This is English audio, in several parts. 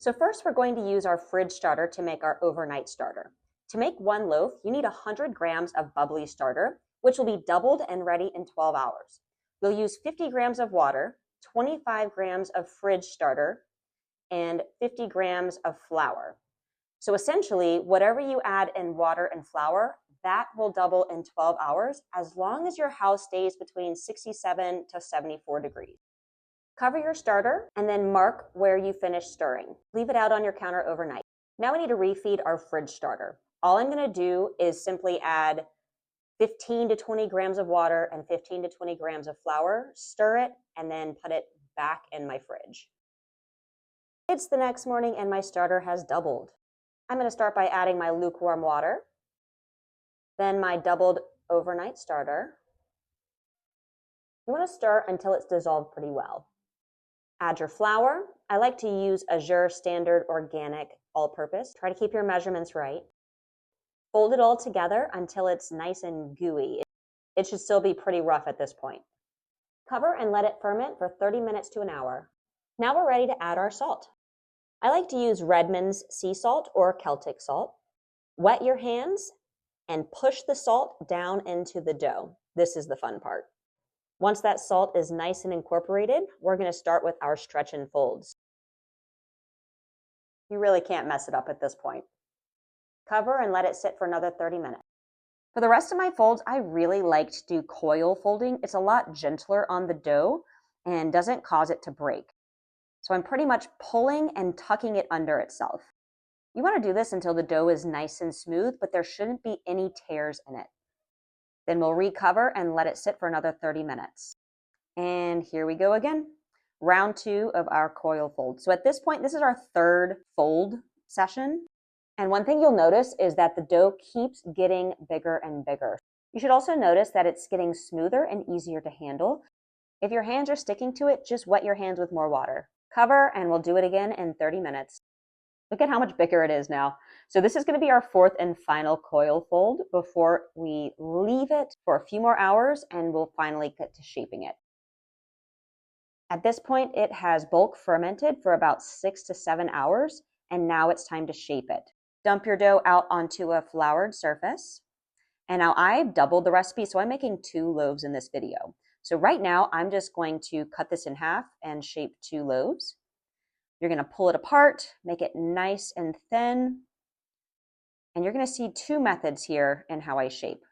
So first we're going to use our fridge starter to make our overnight starter. To make one loaf, you need 100 grams of bubbly starter, which will be doubled and ready in 12 hours. You'll use 50 grams of water, 25 grams of fridge starter, and 50 grams of flour. So essentially, whatever you add in water and flour, that will double in 12 hours as long as your house stays between 67 to 74 degrees. Cover your starter and then mark where you finished stirring. Leave it out on your counter overnight. Now we need to refeed our fridge starter. All I'm going to do is simply add 15 to 20 grams of water and 15 to 20 grams of flour, stir it, and then put it back in my fridge. It's the next morning and my starter has doubled. I'm going to start by adding my lukewarm water, then my doubled overnight starter. You want to stir until it's dissolved pretty well. Add your flour. I like to use Azure Standard Organic All-Purpose. Try to keep your measurements right. Fold it all together until it's nice and gooey. It should still be pretty rough at this point. Cover and let it ferment for 30 minutes to an hour. Now we're ready to add our salt. I like to use Redmond's sea salt or Celtic salt. Wet your hands and push the salt down into the dough. This is the fun part. Once that salt is nice and incorporated, we're going to start with our stretch and folds. You really can't mess it up at this point. Cover and let it sit for another 30 minutes. For the rest of my folds, I really like to do coil folding. It's a lot gentler on the dough and doesn't cause it to break. So I'm pretty much pulling and tucking it under itself. You want to do this until the dough is nice and smooth, but there shouldn't be any tears in it. Then we'll recover and let it sit for another 30 minutes. And here we go again. Round 2 of our coil fold. So at this point, this is our third fold session. And one thing you'll notice is that the dough keeps getting bigger and bigger. You should also notice that it's getting smoother and easier to handle. If your hands are sticking to it, just wet your hands with more water. Cover and we'll do it again in 30 minutes. Look at how much bigger it is now. So this is going to be our fourth and final coil fold before we leave it for a few more hours and we'll finally get to shaping it. At this point, it has bulk fermented for about 6 to 7 hours, and now it's time to shape it. Dump your dough out onto a floured surface. And now I've doubled the recipe, so I'm making 2 loaves in this video. So right now, I'm just going to cut this in half and shape 2 loaves. You're going to pull it apart, make it nice and thin. And you're going to see 2 methods here in how I shape.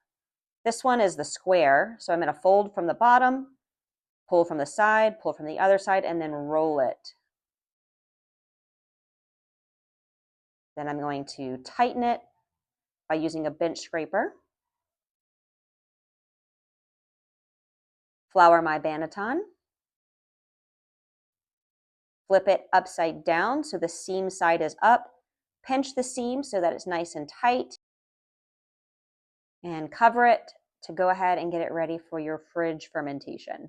This one is the square. So I'm going to fold from the bottom, pull from the side, pull from the other side, and then roll it. Then I'm going to tighten it by using a bench scraper. Flour my banneton. Flip it upside down so the seam side is up. Pinch the seam so that it's nice and tight. And cover it to go ahead and get it ready for your fridge fermentation.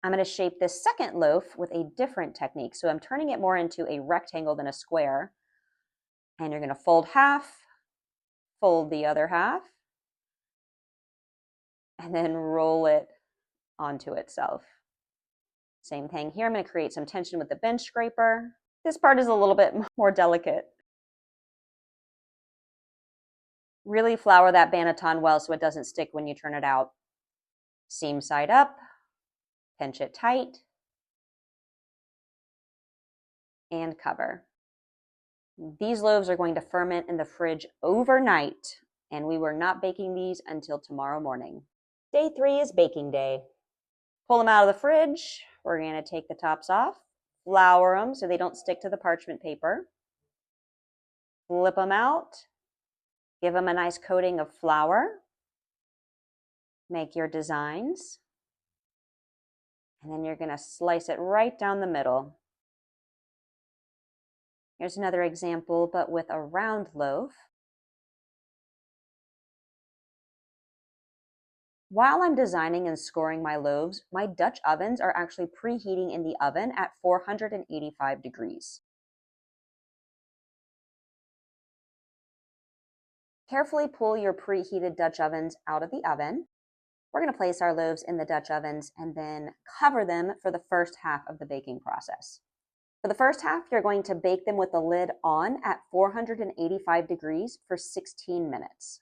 I'm going to shape this second loaf with a different technique. So I'm turning it more into a rectangle than a square. And you're going to fold half, fold the other half, and then roll it onto itself. Same thing here. I'm going to create some tension with the bench scraper. This part is a little bit more delicate. Really flour that banneton well so it doesn't stick when you turn it out. Seam side up, pinch it tight, and cover. These loaves are going to ferment in the fridge overnight, and we were not baking these until tomorrow morning. Day 3 is baking day. Pull them out of the fridge. We're going to take the tops off, flour them so they don't stick to the parchment paper. Flip them out. Give them a nice coating of flour. Make your designs. And then you're going to slice it right down the middle. Here's another example, but with a round loaf. While I'm designing and scoring my loaves, my Dutch ovens are actually preheating in the oven at 485 degrees. Carefully pull your preheated Dutch ovens out of the oven. We're going to place our loaves in the Dutch ovens and then cover them for the first half of the baking process. For the first half, you're going to bake them with the lid on at 485 degrees for 16 minutes.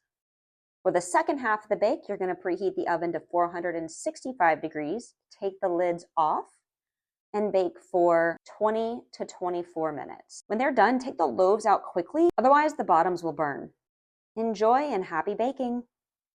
For the second half of the bake, you're going to preheat the oven to 465 degrees, take the lids off, and bake for 20 to 24 minutes. When they're done, take the loaves out quickly, otherwise the bottoms will burn. Enjoy and happy baking!